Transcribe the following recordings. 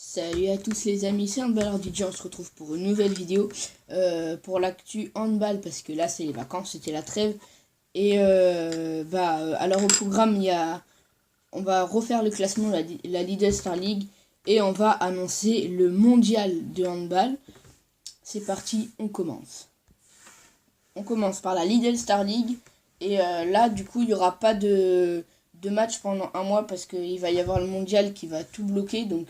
Salut à tous les amis, c'est Handballeur DJ, on se retrouve pour une nouvelle vidéo pour l'actu handball parce que là c'est les vacances, c'était la trêve et alors au programme on va refaire le classement de la Lidl Star League et on va annoncer le mondial de handball. C'est parti, on commence. On commence par la Lidl Star League et là du coup il n'y aura pas de match pendant un mois parce qu'il va y avoir le mondial qui va tout bloquer. Donc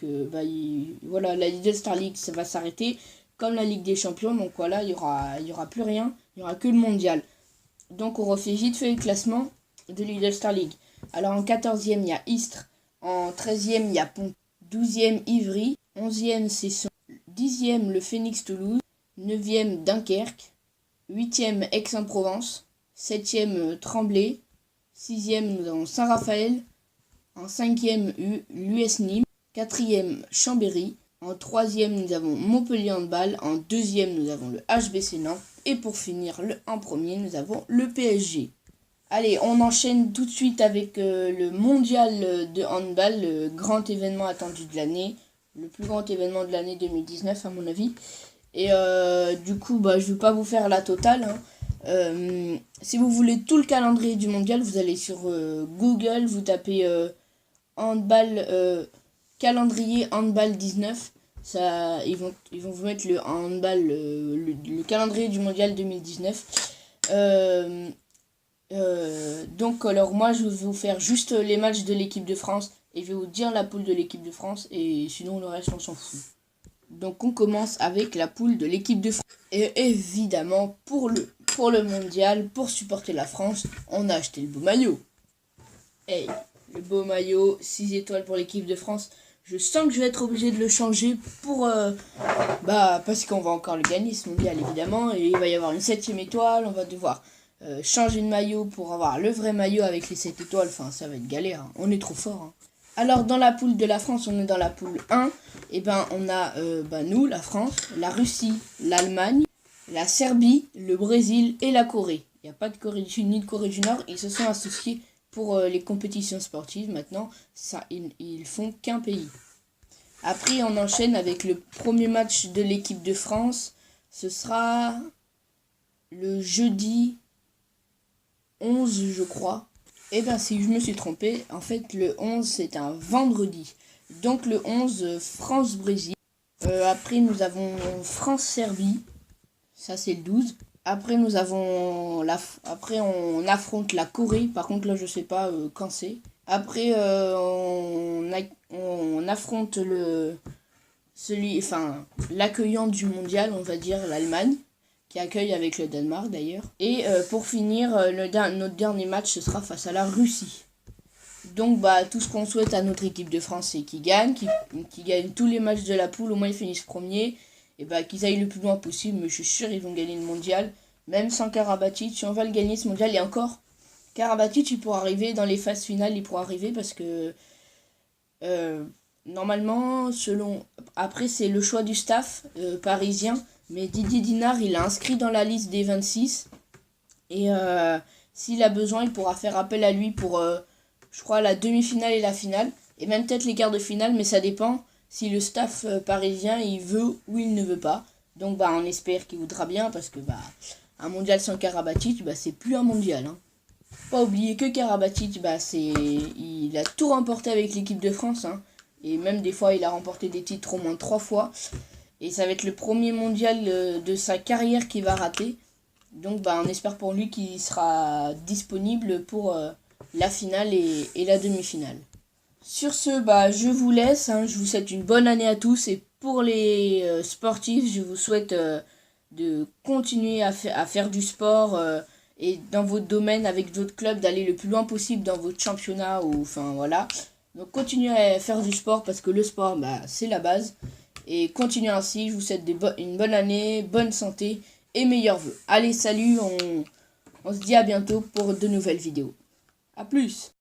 voilà, la Lidl Star League ça va s'arrêter comme la Ligue des Champions. Donc voilà, il y aura plus rien, il n'y aura que le mondial. Donc on refait vite fait le classement de Lidl Star League. Alors en 14e il y a Istres, en 13e il y a Pont, 12e Ivry, 11e Cesson, 10e le Phoenix Toulouse, 9e Dunkerque, 8e Aix-en-Provence, 7e Tremblay, 6e nous avons Saint-Raphaël, en 5e l'US Nîmes, 4e Chambéry, en 3e nous avons Montpellier Handball, en 2e nous avons le HBC Nantes et pour finir en premier nous avons le PSG. Allez, on enchaîne tout de suite avec le mondial de handball, le grand événement attendu de l'année, le plus grand événement de l'année 2019 à mon avis. Et du coup, je ne vais pas vous faire la totale, hein. Si vous voulez tout le calendrier du mondial, vous allez sur Google, vous tapez handball, calendrier handball 19. Ça, ils vont vous mettre le handball, le calendrier du mondial 2019. Donc alors moi je vais vous faire juste les matchs de l'équipe de France et je vais vous dire la poule de l'équipe de France et sinon le reste on s'en fout. Donc on commence avec la poule de l'équipe de France. Et évidemment pour le mondial, pour supporter la France, on a acheté le beau maillot. Hey, le beau maillot, 6 étoiles pour l'équipe de France. Je sens que je vais être obligé de le changer pour parce qu'on va encore le gagner ce mondial évidemment. Et il va y avoir une 7e étoile, on va devoir changer de maillot pour avoir le vrai maillot avec les 7 étoiles. Enfin ça va être galère, hein. On est trop fort, hein. Alors dans la poule de la France, on est dans la poule 1. Et on a nous, la France, la Russie, l'Allemagne, la Serbie, le Brésil et la Corée. Il n'y a pas de Corée du Sud ni de Corée du Nord. Ils se sont associés pour les compétitions sportives. Maintenant, ils font qu'un pays. Après, on enchaîne avec le premier match de l'équipe de France. Ce sera le jeudi 11, je crois. Si je me suis trompé, en fait, le 11, c'est un vendredi. Donc, le 11, France-Brésil. Après, nous avons France-Serbie. Ça, c'est le 12. Après, nous avons après, on affronte la Corée. Par contre, là, je sais pas quand c'est. Après, on affronte l'accueillant du mondial, on va dire, l'Allemagne, qui accueille avec le Danemark d'ailleurs. Et pour finir, notre dernier match, ce sera face à la Russie. Donc tout ce qu'on souhaite à notre équipe de France, c'est qu'ils gagnent, qu'ils gagnent tous les matchs de la poule, au moins ils finissent premiers, et qu'ils aillent le plus loin possible, mais je suis sûr ils vont gagner le mondial, même sans Karabatic, si on va le gagner ce mondial. Et encore, Karabatic il pourra arriver dans les phases finales, il pourra arriver parce que normalement, après c'est le choix du staff parisien, mais Didier Dinard il a inscrit dans la liste des 26, et s'il a besoin il pourra faire appel à lui pour je crois la demi-finale et la finale, et même peut-être les quarts de finale, mais ça dépend si le staff parisien il veut ou il ne veut pas. Donc on espère qu'il voudra bien, parce que un mondial sans Karabatic, c'est plus un mondial, hein. Pas oublier que Karabatic, il a tout remporté avec l'équipe de France, hein. Et même des fois il a remporté des titres au moins 3 fois. Et ça va être le premier mondial de sa carrière qu'il va rater. Donc on espère pour lui qu'il sera disponible pour la finale et la demi-finale. Sur ce, je vous laisse, hein. Je vous souhaite une bonne année à tous. Et pour les sportifs, je vous souhaite de continuer à faire du sport et dans votre domaine avec votre club, d'aller le plus loin possible dans votre championnat. Voilà. Donc continuez à faire du sport parce que le sport, c'est la base. Et continuez ainsi. Je vous souhaite une bonne année, bonne santé et meilleurs vœux. Allez, salut, on se dit à bientôt pour de nouvelles vidéos. A plus!